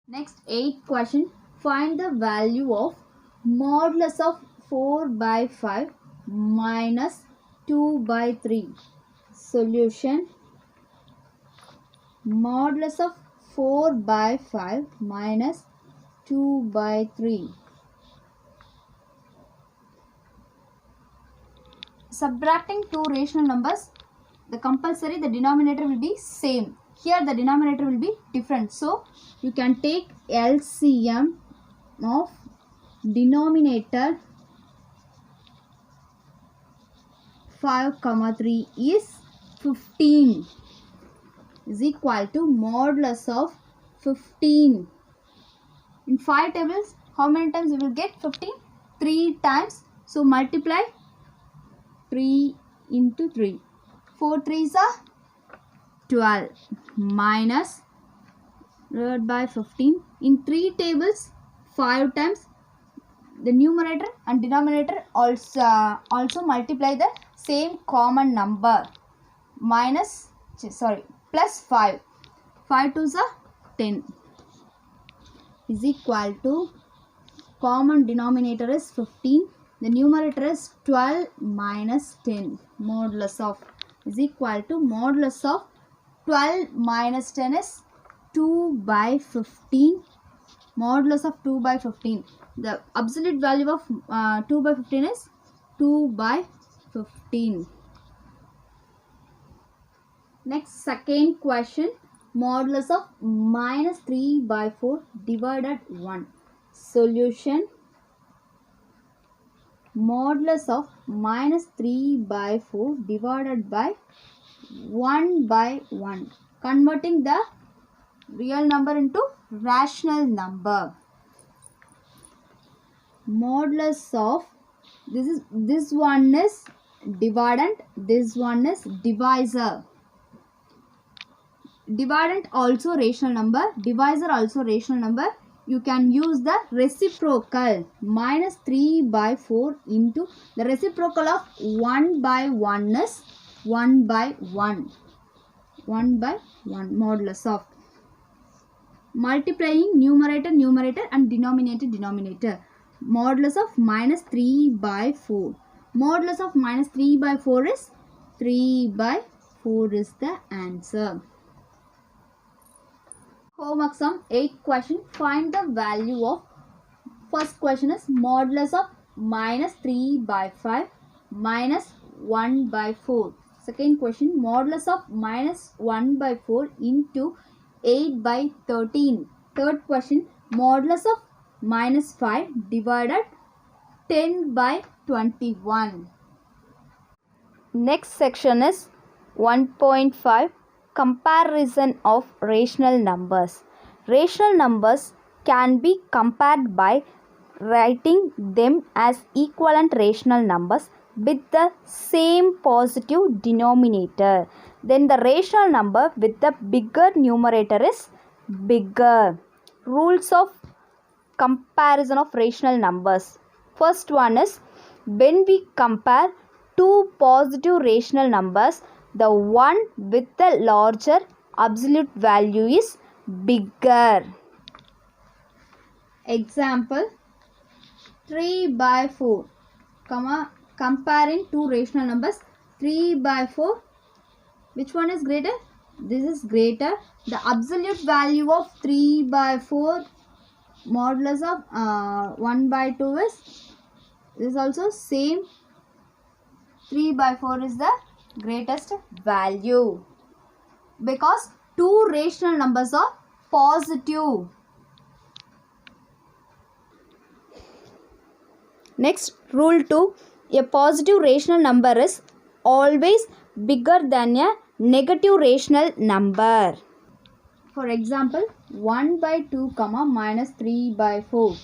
Next 8th question. Find the value of modulus of 4 by 5 minus 2 by 3. Solution. Modulus of 4 by 5 minus 2 by 3. Subtracting two rational numbers, the denominator will be same. Here the denominator will be different. So you can take LCM of denominator 5, 3 is 15 is equal to modulus of 15. In 5 tables, how many times you will get 15? 3 times. So multiply 3 into 3. 4 3s are 12 minus divided by 15. In 3 tables, 5 times. The numerator and denominator also multiply the same common number. Plus 5. 5 2s are 10 is equal to common denominator is 15. The numerator is 12 minus 10. Modulus of is equal to modulus of 12 minus 10 is 2 by 15. Modulus of 2 by 15. The absolute value of 2 by 15 is 2 by 15. Next, second question. Modulus of minus 3 by 4 divided 1. Solution. Modulus of minus 3 by 4 divided by 1 by 1. Converting the real number into rational number. Modulus of this one is dividend, this one is divisor. Dividend also rational number, divisor also rational number. You can use the reciprocal. Minus 3 by 4 into the reciprocal of 1 by 1 is 1 by 1. 1 by 1 modulus of. Multiplying numerator and denominator. Modulus of minus 3 by 4. Modulus of minus 3 by 4 is 3 by 4 is the answer. Homework sum 8th question. Find the value of, first question is modulus of minus 3 by 5 minus 1 by 4. Second question, modulus of minus 1 by 4 into 8 by 13. Third question, modulus of minus 5 divided 10 by 21. Next section is 1.5. Comparison of rational numbers. Rational numbers can be compared by writing them as equivalent rational numbers with the same positive denominator. Then the rational number with the bigger numerator is bigger. Rules of comparison of rational numbers. First one is, when we compare two positive rational numbers, the one with the larger absolute value is bigger. Example, 3 by 4, comparing two rational numbers, 3 by 4, which one is greater? This is greater. The absolute value of 3 by 4 modulus of 1 by 2 is also same. 3 by 4 is the greatest value because two rational numbers are positive. Next, rule 2. A positive rational number is always bigger than a negative rational number. For example, 1 by 2, minus 3 by 4.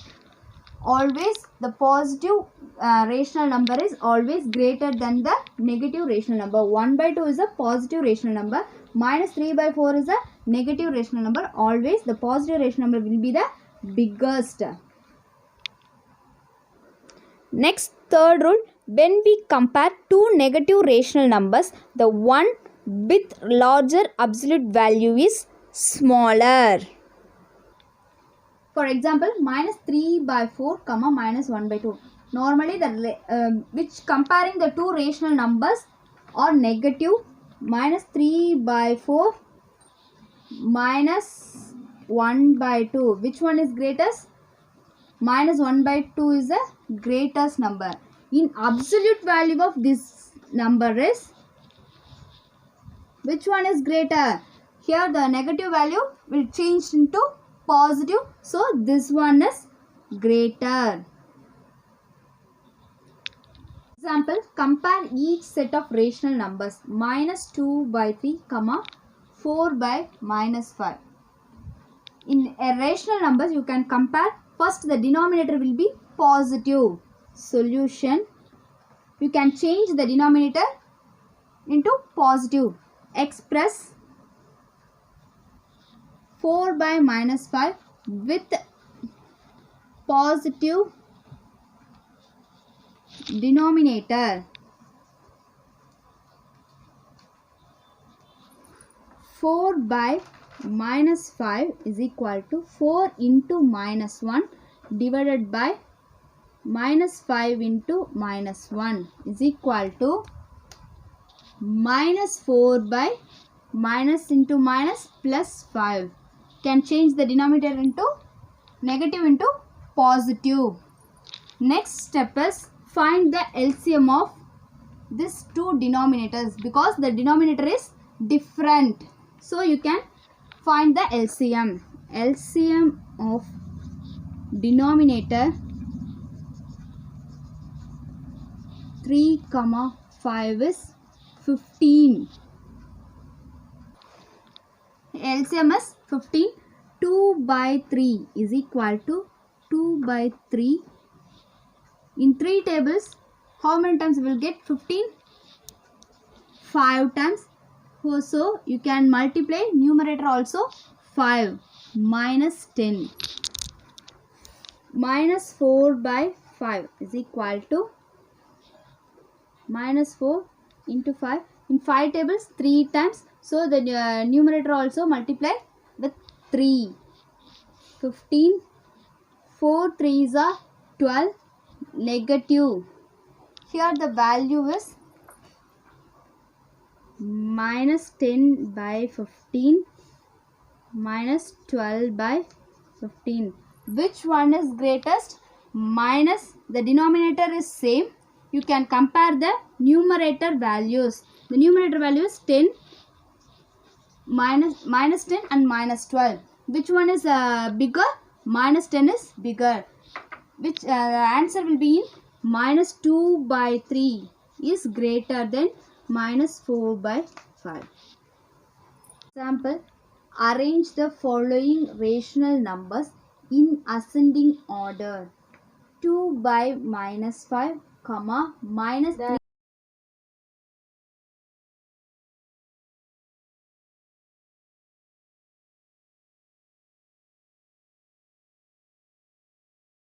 Always the positive rational number is always greater than the negative rational number. 1 by 2 is a positive rational number. Minus 3 by 4 is a negative rational number. Always the positive rational number will be the biggest. Next, third rule. When we compare two negative rational numbers, the one with larger absolute value is smaller. For example, minus 3 by 4 comma minus 1 by 2. Normally which comparing the two rational numbers are negative. Minus 3 by 4 minus 1 by 2. Which one is greatest? Minus 1 by 2 is the greatest number. In absolute value of this number is, which one is greater? Here the negative value will change into positive. So this one is greater. Example, compare each set of rational numbers. Minus 2 by 3 comma 4 by minus 5. In a rational numbers you can compare. First the denominator will be positive. Solution. You can change the denominator into positive. Express 4 by minus 5 with positive denominator. 4 by minus 5 is equal to 4 into minus 1 divided by minus 5 into minus 1 is equal to minus 4 by minus into minus plus 5. Can change the denominator into negative into positive. Next step is find the LCM of these two denominators, because the denominator is different. So you can find the LCM. LCM of denominator 3 comma 5 is 15. LCM is 15. 2 by 3 is equal to 2 by 3. In 3 tables, how many times we will get 15? 5 times. So you can multiply numerator also 5. Minus 10. Minus 4 by 5 is equal to minus 4 into 5. In 5 tables 3 times. So the numerator also multiply with 3. 15. 4 3s are 12. Negative. Here the value is minus 10 by 15 minus 12 by 15. Which one is greatest? Minus, the denominator is same. You can compare the numerator values. The numerator value is 10, minus 10 and minus 12. Which one is bigger? Minus 10 is bigger. Which answer will be in minus 2 by 3 is greater than minus 4 by 5. Example, arrange the following rational numbers in ascending order. 2 by minus 5 comma minus 3